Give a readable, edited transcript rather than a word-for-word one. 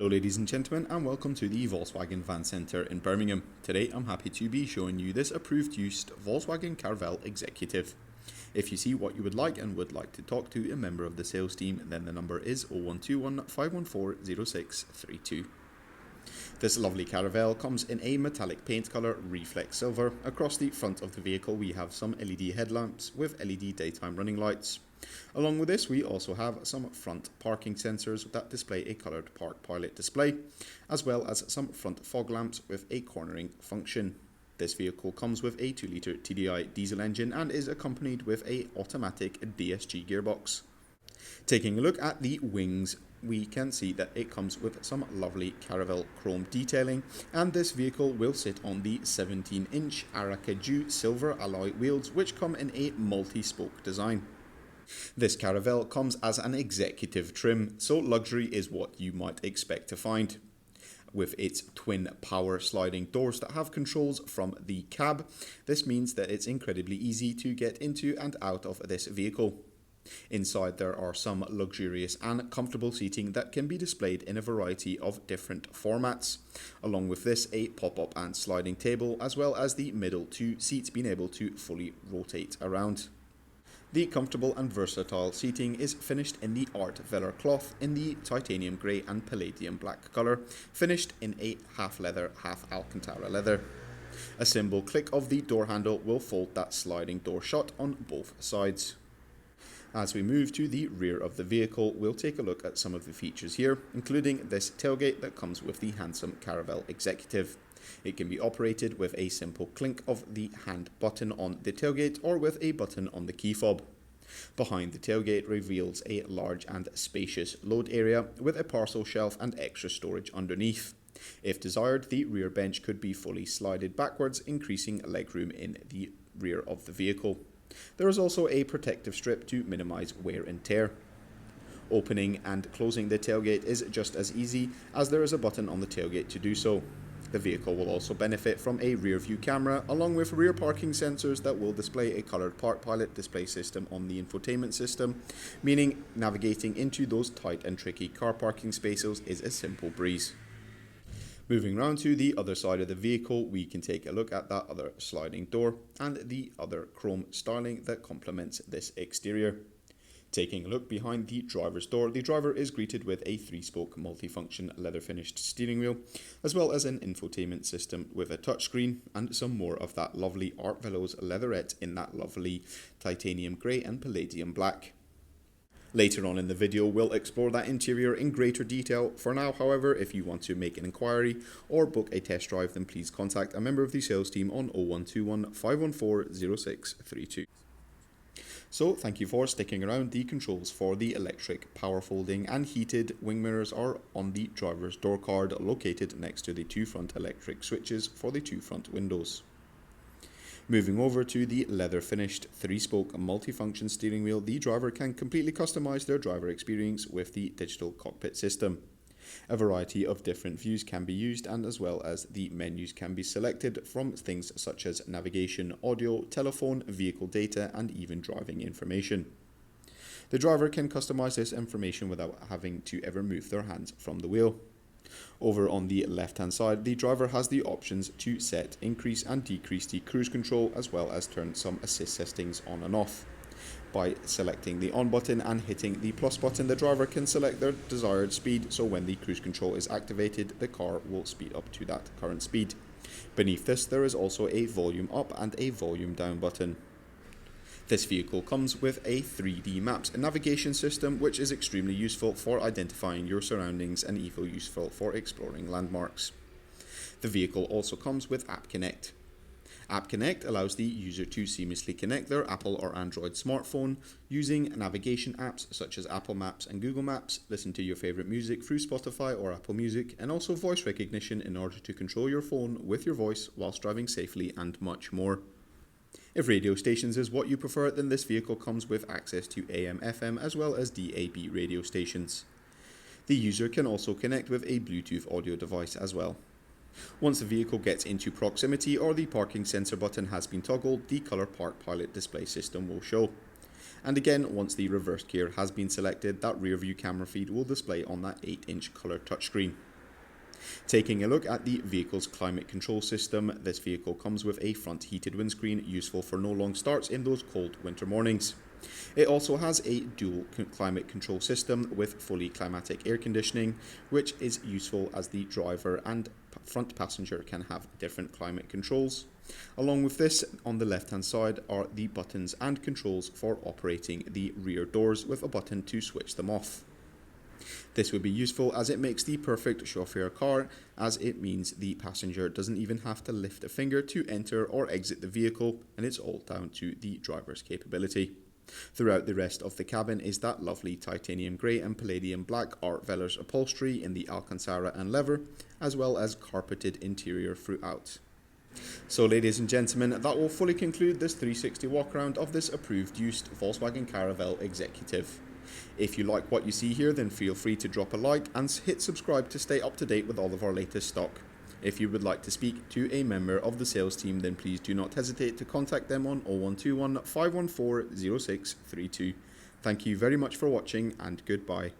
Hello ladies and gentlemen, and welcome to the Volkswagen Van Centre in Birmingham. Today I'm happy to be showing you this approved used Volkswagen Caravelle Executive. If you see what you would like and would like to talk to a member of the sales team, then the number is 0121 514 0632. This lovely Caravelle comes in a metallic paint colour, Reflex silver. Across the front of the vehicle we have some LED headlamps with LED daytime running lights. Along with this we also have some front parking sensors that display a coloured Park Pilot display, as well as some front fog lamps with a cornering function. This vehicle comes with a 2-litre TDI diesel engine and is accompanied with a automatic DSG gearbox. Taking a look at the wings, we can see that it comes with some lovely Caravelle chrome detailing, and this vehicle will sit on the 17-inch Aracaju silver alloy wheels, which come in a multi-spoke design. This Caravelle comes as an executive trim, so luxury is what you might expect to find. With its twin power sliding doors that have controls from the cab, this means that it's incredibly easy to get into and out of this vehicle. Inside there are some luxurious and comfortable seating that can be displayed in a variety of different formats. Along with this, a pop-up and sliding table, as well as the middle two seats being able to fully rotate around. The comfortable and versatile seating is finished in the art velour cloth in the titanium grey and palladium black colour, finished in a half leather, half Alcantara leather. A simple click of the door handle will fold that sliding door shut on both sides. As we move to the rear of the vehicle, we'll take a look at some of the features here, including this tailgate that comes with the handsome Caravelle Executive. It can be operated with a simple clink of the hand button on the tailgate or with a button on the key fob. Behind the tailgate reveals a large and spacious load area with a parcel shelf and extra storage underneath. If desired, the rear bench could be fully slided backwards, increasing legroom in the rear of the vehicle. There is also a protective strip to minimize wear and tear. Opening and closing the tailgate is just as easy, as there is a button on the tailgate to do so. The vehicle will also benefit from a rear view camera along with rear parking sensors that will display a coloured Park Pilot display system on the infotainment system, meaning navigating into those tight and tricky car parking spaces is a simple breeze. Moving round to the other side of the vehicle, we can take a look at that other sliding door and the other chrome styling that complements this exterior. Taking a look behind the driver's door, the driver is greeted with a 3-spoke multifunction leather finished steering wheel, as well as an infotainment system with a touchscreen and some more of that lovely art velours leatherette in that lovely titanium grey and palladium black. Later on in the video we'll explore that interior in greater detail. For now, however, if you want to make an inquiry or book a test drive, then please contact a member of the sales team on 0121 514 0632. So thank you for sticking around. The controls for the electric power folding and heated wing mirrors are on the driver's door card located next to the 2 front electric switches for the 2 front windows. Moving over to the leather finished 3-spoke multifunction steering wheel, the driver can completely customize their driver experience with the digital cockpit system. A variety of different views can be used, and as well as the menus can be selected from things such as navigation, audio, telephone, vehicle data, and even driving information. The driver can customize this information without having to ever move their hands from the wheel. Over on the left hand side, the driver has the options to set, increase and decrease the cruise control, as well as turn some assist settings on and off. By selecting the on button and hitting the plus button, the driver can select their desired speed, so when the cruise control is activated, the car will speed up to that current speed. Beneath this, there is also a volume up and a volume down button. This vehicle comes with a 3D Maps navigation system, which is extremely useful for identifying your surroundings and even useful for exploring landmarks. The vehicle also comes with App Connect. App Connect allows the user to seamlessly connect their Apple or Android smartphone using navigation apps such as Apple Maps and Google Maps, listen to your favorite music through Spotify or Apple Music, and also voice recognition in order to control your phone with your voice whilst driving safely, and much more. If radio stations is what you prefer, then this vehicle comes with access to AM, FM, as well as DAB radio stations. The user can also connect with a Bluetooth audio device as well. Once the vehicle gets into proximity or the parking sensor button has been toggled, the colour Park Pilot display system will show. And again, once the reverse gear has been selected, that rear view camera feed will display on that 8-inch colour touchscreen. Taking a look at the vehicle's climate control system, this vehicle comes with a front heated windscreen useful for no long starts in those cold winter mornings. It also has a dual climate control system with fully climatic air conditioning, which is useful as the driver and front passenger can have different climate controls. Along with this, on the left hand side are the buttons and controls for operating the rear doors with a button to switch them off. This would be useful as it makes the perfect chauffeur car, as it means the passenger doesn't even have to lift a finger to enter or exit the vehicle, and it's all down to the driver's capability. Throughout the rest of the cabin is that lovely titanium grey and palladium black art velours upholstery in the Alcantara and leather, as well as carpeted interior throughout. So ladies and gentlemen, that will fully conclude this 360 walk around of this approved used Volkswagen Caravelle Executive. If you like what you see here, then feel free to drop a like and hit subscribe to stay up to date with all of our latest stock. If you would like to speak to a member of the sales team, then please do not hesitate to contact them on 0121 514 0632. Thank you very much for watching, and goodbye.